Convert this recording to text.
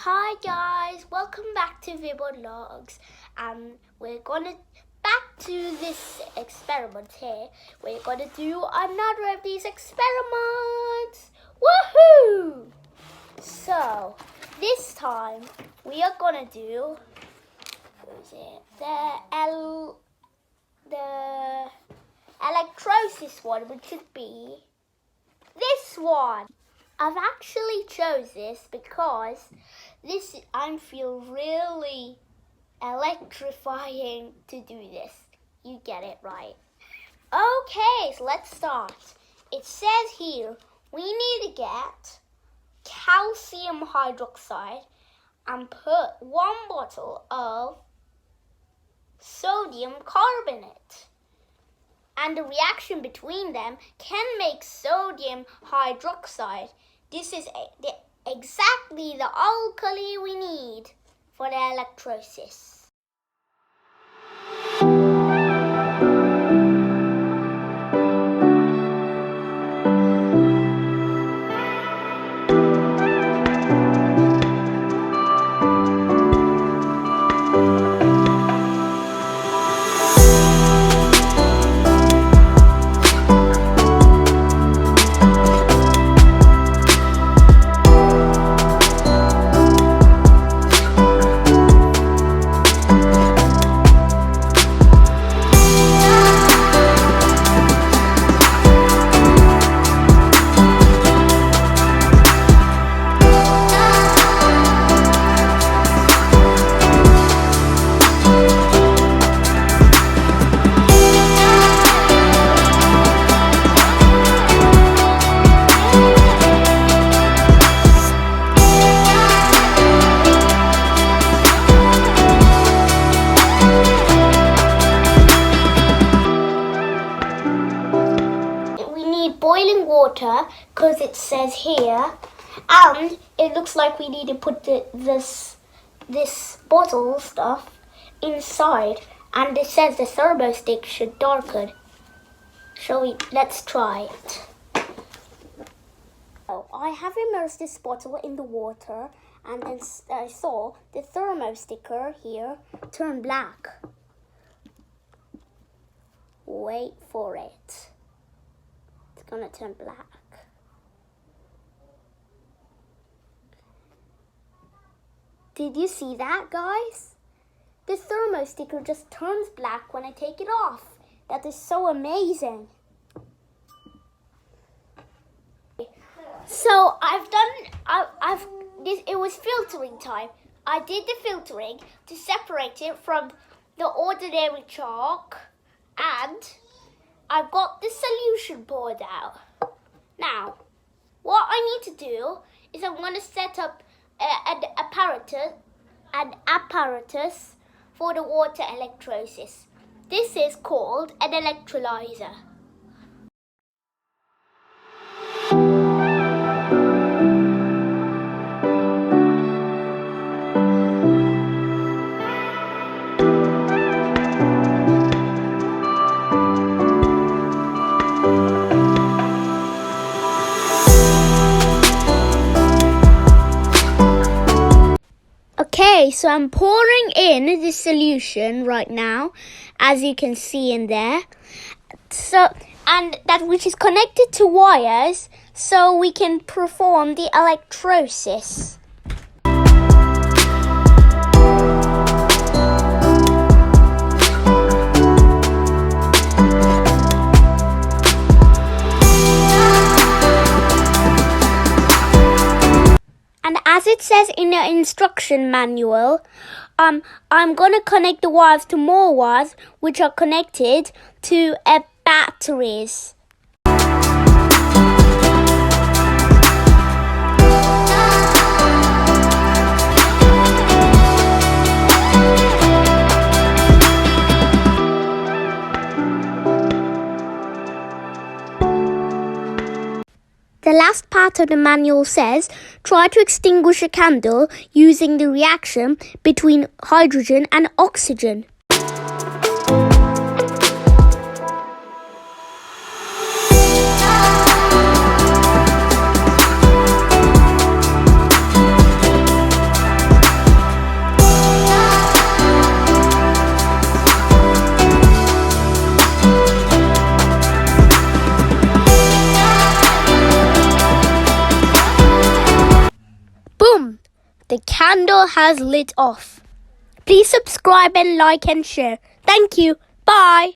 Hi guys, welcome back to Vibologs. We're gonna back to this experiment here. We're gonna do another of these experiments. Woohoo! So this time we are gonna do the electrolysis one, which should be this one. I've actually chose this because I feel really electrifying to do this. You get it right. Okay, so let's start. It says here we need to get calcium hydroxide and put 1 bottle of sodium carbonate. And the reaction between them can make sodium hydroxide. This is exactly the alkali we need for the electrolysis. Boiling water, because it says here, and it looks like we need to put this bottle stuff inside, and it says the thermostick should darken. Let's try it. So I have immersed this bottle in the water, and then I saw the thermosticker here turn black. Wait for it. Gonna turn black. Did you see that, guys? The thermosticker just turns black when I take it off. That is so amazing. So it was filtering time. I did the filtering to separate it from the ordinary chalk, and I've got the solution poured out. Now, what I need to do is I'm going to set up an apparatus for the water electrolysis. This is called an electrolyzer. Okay, so I'm pouring in the solution right now, as you can see in there. Which is connected to wires, so we can perform the electrolysis. As it says in the instruction manual, I'm going to connect the wires to more wires, which are connected to batteries. The last part of the manual says, try to extinguish a candle using the reaction between hydrogen and oxygen. candle has lit off. Please subscribe and like and share. Thank you. Bye.